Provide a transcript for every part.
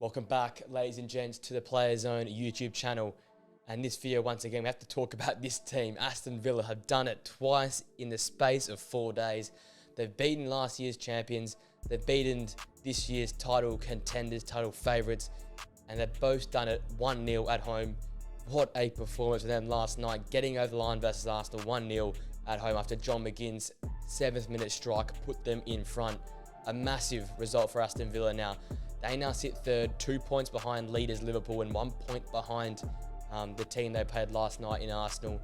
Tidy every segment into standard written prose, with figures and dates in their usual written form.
Welcome back, ladies and gents, to the Player Zone YouTube channel. And this video, once again, we have to talk about this team. Aston Villa have done it twice in the space of 4 days. They've beaten last year's champions. They've beaten this year's title contenders, title favourites. And they've both done it 1-0 at home. What a performance for them last night, getting over the line versus Arsenal 1-0 at home after John McGinn's 7th minute strike put them in front. A massive result for Aston Villa now. They now sit third, 2 points behind leaders Liverpool and 1 point behind the team they played last night in Arsenal,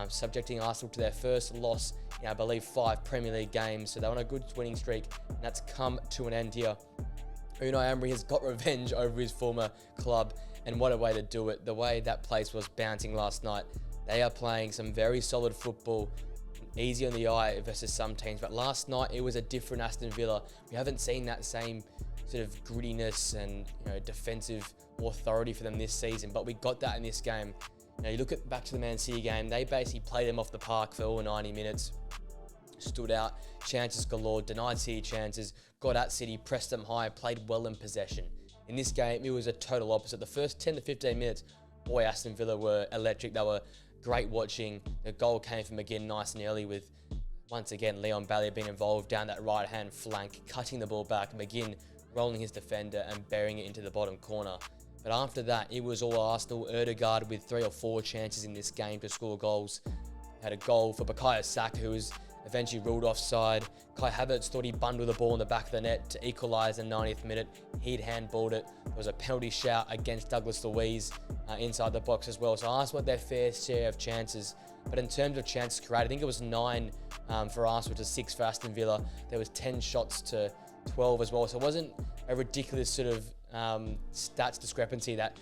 subjecting Arsenal to their first loss in, I believe, 5 Premier League games. So they're on a good winning streak, and that's come to an end here. Unai Emery has got revenge over his former club, and what a way to do it. The way that place was bouncing last night. They are playing some very solid football, easy on the eye versus some teams, but last night it was a different Aston Villa. We haven't seen that same sort of grittiness and defensive authority for them this season, but we got that in this game. You look back to the Man City game, they basically played them off the park for all 90 minutes, stood out, chances galore, denied City chances, got at City, pressed them high, played well in possession. In this game, it was a total opposite. The first 10 to 15 minutes, boy, Aston Villa were electric. They were great watching. The goal came from McGinn nice and early with, once again, Leon Bailey being involved down that right-hand flank, cutting the ball back, McGinn rolling his defender and burying it into the bottom corner. But after that, it was all Arsenal. Ødegaard with 3 or 4 chances in this game to score goals. Had a goal for Bukayo Saka, who was eventually ruled offside. Kai Havertz thought he bundled the ball in the back of the net to equalise in the 90th minute. He'd handballed it. There was a penalty shout against Douglas Luiz inside the box as well. So Arsenal had their fair share of chances. But in terms of chances created, I think it was 9 for Arsenal to 6 for Aston Villa. There was 10 shots to 12 as well. So it wasn't a ridiculous sort of stats discrepancy that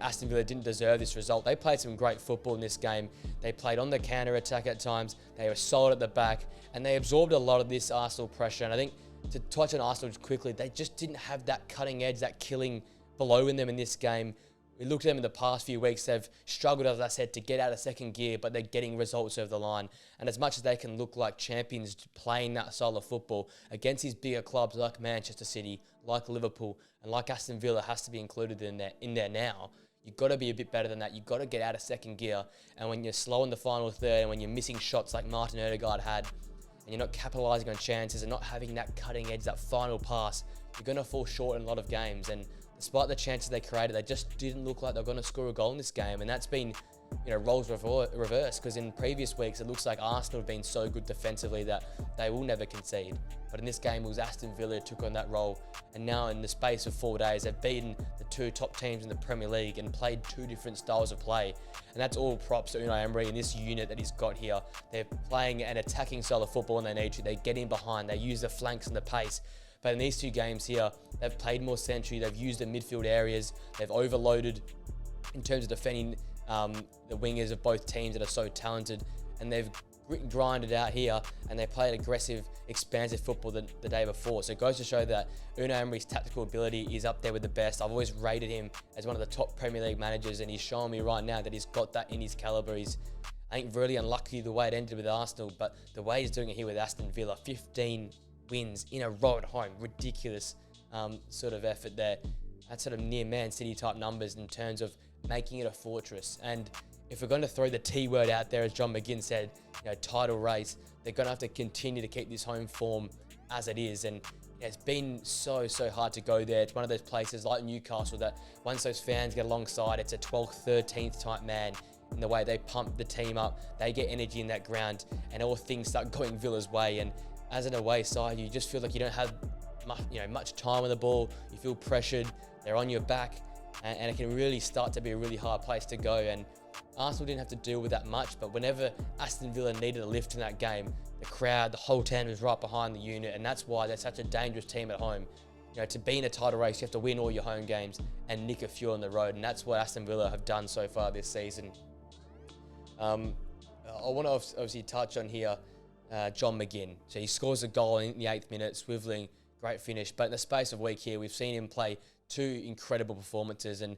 Aston Villa didn't deserve this result. They played some great football in this game. They played on the counter-attack at times. They were solid at the back, and they absorbed a lot of this Arsenal pressure. And I think to touch on Arsenal quickly, they just didn't have that cutting edge, that killing blow in them in this game. We looked at them in the past few weeks. They've struggled, as I said, to get out of second gear, but they're getting results over the line. And as much as they can look like champions playing that style of football against these bigger clubs like Manchester City, like Liverpool, and like Aston Villa has to be included in there now, you've got to be a bit better than that. You've got to get out of second gear. And when you're slow in the final third and when you're missing shots like Martin Ødegaard had, and you're not capitalising on chances and not having that cutting edge, that final pass, you're going to fall short in a lot of games. And despite the chances they created, they just didn't look like they're going to score a goal in this game. And that's been, roles reversed, because in previous weeks, it looks like Arsenal have been so good defensively that they will never concede. But in this game, it was Aston Villa who took on that role. And now in the space of 4 days, they've beaten the 2 top teams in the Premier League and played 2 different styles of play. And that's all props to Unai Emery and this unit that he's got here. They're playing an attacking style of football when they need to. They get in behind, they use the flanks and the pace. But in these 2 games here, they've played more century, they've used the midfield areas, they've overloaded in terms of defending the wingers of both teams that are so talented, and they've grinded out here, and they played aggressive, expansive football the day before. So it goes to show that Unai Emery's tactical ability is up there with the best. I've always rated him as one of the top Premier League managers, and he's showing me right now that he's got that in his calibre. I think really unlucky the way it ended with Arsenal, but the way he's doing it here with Aston Villa, 15 wins in a row at home, ridiculous sort of effort there. That's sort of near Man City type numbers in terms of making it a fortress. And if we're going to throw the T word out there, as John McGinn said, title race, they're going to have to continue to keep this home form as it is. And it's been so hard to go there. It's one of those places like Newcastle that once those fans get alongside, it's a 12th, 13th type man. In the way they pump the team up, they get energy in that ground, and all things start going Villa's way. And as an away side, you just feel like you don't have much time on the ball. You feel pressured. They're on your back, and it can really start to be a really hard place to go. And Arsenal didn't have to deal with that much, but whenever Aston Villa needed a lift in that game, the crowd, the whole town was right behind the unit, and that's why they're such a dangerous team at home. To be in a title race, you have to win all your home games and nick a few on the road, and that's what Aston Villa have done so far this season. I want to obviously touch on here John McGinn. So he scores a goal in the 8th minute, swivelling, great finish. But in the space of a week here, we've seen him play 2 incredible performances. And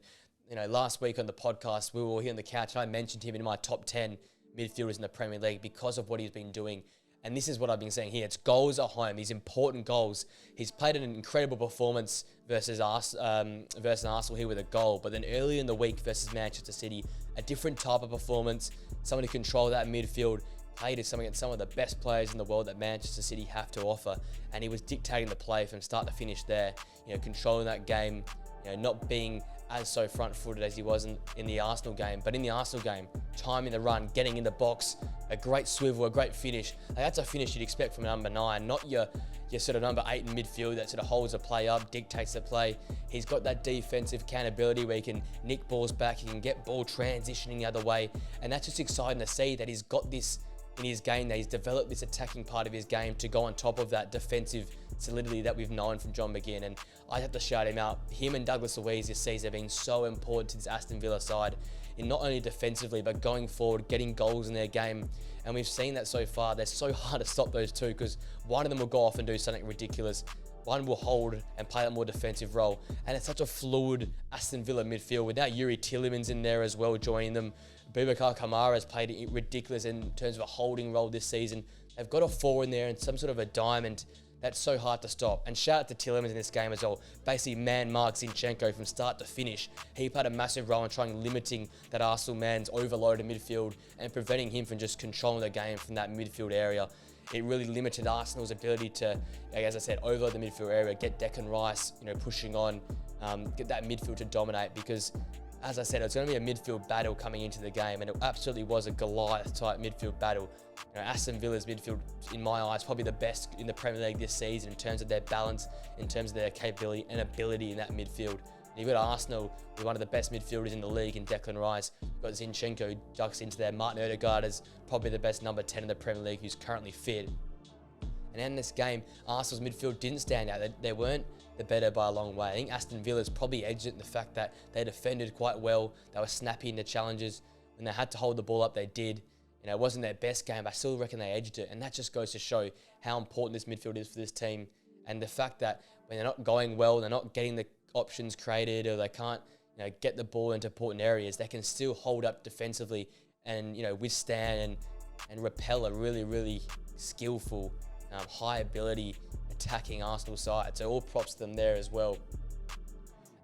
last week on the podcast, we were here on the couch, and I mentioned him in my top 10 midfielders in the Premier League because of what he's been doing And this is what I've been saying here. It's goals at home. These important goals. He's played an incredible performance versus Arsenal here with a goal. But then earlier in the week versus Manchester City, a different type of performance. Someone who controlled that midfield, played as some of the best players in the world that Manchester City have to offer. And he was dictating the play from start to finish there. Controlling that game, not being as so front-footed as he was in the Arsenal game. But in the Arsenal game, timing the run, getting in the box, a great swivel, a great finish. That's a finish you'd expect from a number 9, not your sort of number 8 in midfield that sort of holds the play up, dictates the play. He's got that defensive accountability where he can nick balls back, he can get ball transitioning the other way. And that's just exciting to see that he's got this in his game, that he's developed this attacking part of his game to go on top of that defensive solidity that we've known from John McGinn. And I have to shout him out. Him and Douglas Luiz this season have been so important to this Aston Villa side in not only defensively but going forward, getting goals in their game. And we've seen that so far. They're so hard to stop those two because one of them will go off and do something ridiculous. One will hold and play a more defensive role. And it's such a fluid Aston Villa midfield with now Yuri Tielemans in there as well joining them. Boubacar Kamara has played ridiculous in terms of a holding role this season. They've got a 4 in there and some sort of a diamond that's so hard to stop. And shout out to Tielemans in this game as well. Basically man-marked Zinchenko from start to finish. He played a massive role in trying limiting that Arsenal man's overloaded midfield and preventing him from just controlling the game from that midfield area. It really limited Arsenal's ability to, as I said, overload the midfield area, get Declan Rice, pushing on, get that midfield to dominate because, as I said, it's going to be a midfield battle coming into the game, and it absolutely was a Goliath-type midfield battle. Aston Villa's midfield, in my eyes, probably the best in the Premier League this season in terms of their balance, in terms of their capability and ability in that midfield. And you've got Arsenal with one of the best midfielders in the league in Declan Rice. You've got Zinchenko who ducks into there. Martin Odegaard is probably the best number 10 in the Premier League who's currently fit. And in this game, Arsenal's midfield didn't stand out. They weren't the better by a long way. I think Aston Villa's probably edged it in the fact that they defended quite well. They were snappy in the challenges. When they had to hold the ball up, they did. It wasn't their best game, but I still reckon they edged it. And that just goes to show how important this midfield is for this team. And the fact that when they're not going well, they're not getting the options created, or they can't get the ball into important areas, they can still hold up defensively and withstand and repel a really, really skillful, high ability attacking Arsenal side. So all props to them there as well.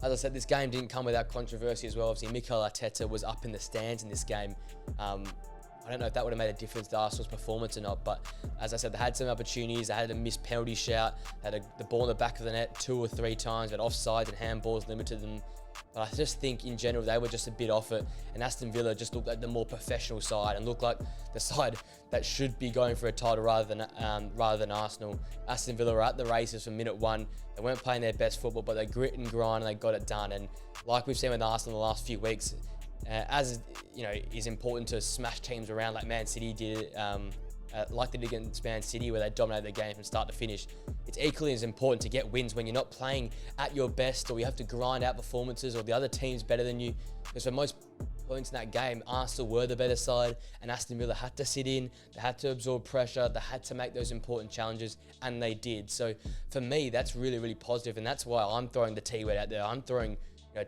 As I said, this game didn't come without controversy as well. Obviously, Mikel Arteta was up in the stands in this game. I don't know if that would have made a difference to Arsenal's performance or not, but as I said, they had some opportunities. They had a missed penalty shout, they had the ball in the back of the net 2 or 3 times, but offsides and handballs limited them. But I just think in general they were just a bit off it, and Aston Villa just looked like the more professional side and looked like the side that should be going for a title rather than Arsenal. Aston Villa were at the races from minute 1. They weren't playing their best football, but they grit and grind and they got it done. And like we've seen with Arsenal in the last few weeks, is important to smash teams around like Man City did, like they did against Man City where they dominated the game from start to finish. It's equally as important to get wins when you're not playing at your best, or you have to grind out performances, or the other team's better than you. Because for most points in that game, Arsenal were the better side, and Aston Villa had to sit in, they had to absorb pressure, they had to make those important challenges, and they did. So for me, that's really, really positive, and that's why I'm throwing the T-word out there. I'm throwing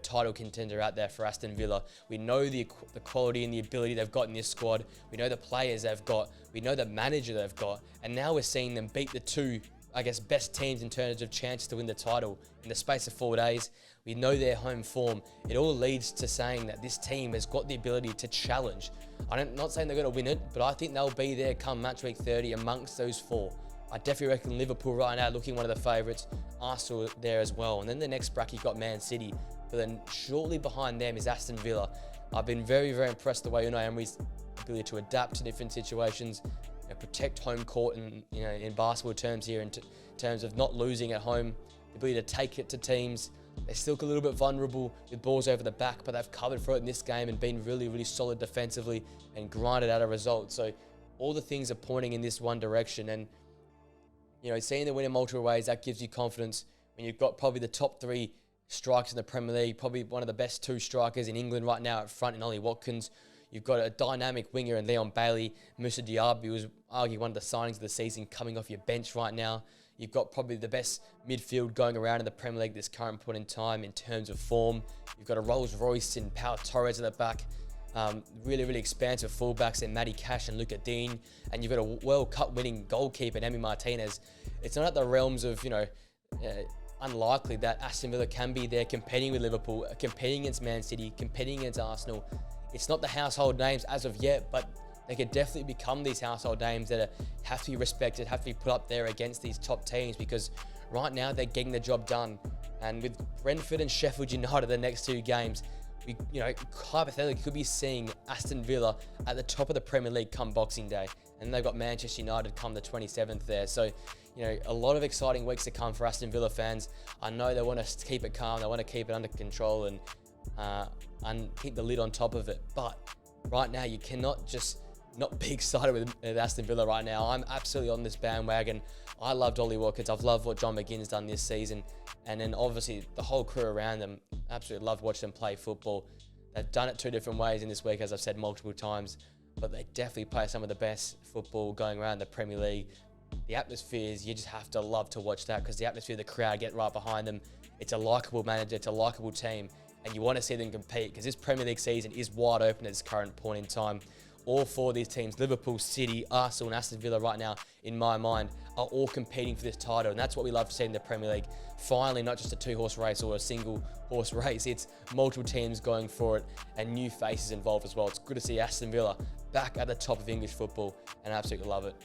title contender out there for Aston Villa. We know the quality and the ability they've got in this squad. We know the players they've got. We know the manager they've got. And now we're seeing them beat the 2, best teams in terms of chances to win the title in the space of 4 days. We know their home form. It all leads to saying that this team has got the ability to challenge. I'm not saying they're going to win it, but I think they'll be there come match week 30 amongst those 4. I definitely reckon Liverpool right now looking one of the favourites. Arsenal there as well. And then the next bracket, you've got Man City. But then shortly behind them is Aston Villa. I've been very, very impressed the way Unai Emery's ability to adapt to different situations, protect home court in basketball terms here, in terms of not losing at home, the ability to take it to teams. They're still a little bit vulnerable with balls over the back, but they've covered for it in this game and been really, really solid defensively and grinded out a result. So all the things are pointing in this one direction. And, seeing them win in multiple ways, that gives you confidence when you've got probably the top 3 strikers in the Premier League, probably one of the best 2 strikers in England right now up front in Ollie Watkins. You've got a dynamic winger in Leon Bailey. Moussa Diaby was arguably one of the signings of the season coming off your bench right now. You've got probably the best midfield going around in the Premier League this current point in time in terms of form. You've got a Rolls Royce in Pau Torres at the back. Really, really expansive fullbacks in Matty Cash and Luca Dean, and you've got a World Cup winning goalkeeper in Emi Martinez. It's not at the realms of, unlikely that Aston Villa can be there competing with Liverpool, competing against Man City, competing against Arsenal. It's not the household names as of yet, but they could definitely become these household names that have to be respected, have to be put up there against these top teams, because right now they're getting the job done. And with Brentford and Sheffield United the next 2 games, we, hypothetically could be seeing Aston Villa at the top of the Premier League come Boxing Day. And they've got Manchester United come the 27th there. So, a lot of exciting weeks to come for Aston Villa fans. I know they want to keep it calm, they want to keep it under control and keep the lid on top of it. But right now, you cannot just not be excited with Aston Villa right now. I'm absolutely on this bandwagon. I loved Ollie Watkins. I've loved what John McGinn's done this season. And then obviously the whole crew around them, absolutely loved watching them play football. They've done it 2 different ways in this week, as I've said multiple times, but they definitely play some of the best football going around the Premier League. The atmospheres, you just have to love to watch that, because the atmosphere, the crowd get right behind them. It's a likeable manager, it's a likeable team, and you want to see them compete, because this Premier League season is wide open at this current point in time. All 4 of these teams, Liverpool, City, Arsenal and Aston Villa right now, in my mind, are all competing for this title. And that's what we love to see in the Premier League. Finally, not just a 2-horse race or a single horse race. It's multiple teams going for it and new faces involved as well. It's good to see Aston Villa back at the top of English football, and I absolutely love it.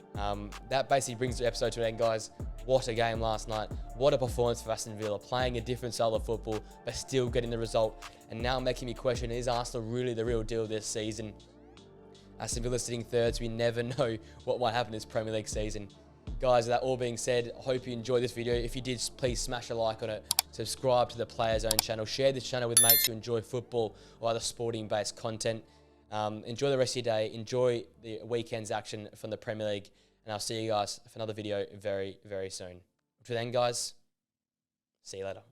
That basically brings the episode to an end, guys. What a game last night. What a performance for Aston Villa, playing a different style of football, but still getting the result. And now making me question, is Arsenal really the real deal this season? Aston Villa sitting 3rd, so we never know what might happen this Premier League season. Guys, that all being said, I hope you enjoyed this video. If you did, please smash a like on it. Subscribe to the Player Zone channel. Share this channel with mates who enjoy football or other sporting-based content. Enjoy the rest of your day. Enjoy the weekend's action from the Premier League. And I'll see you guys for another video very, very soon. Until then, guys, see you later.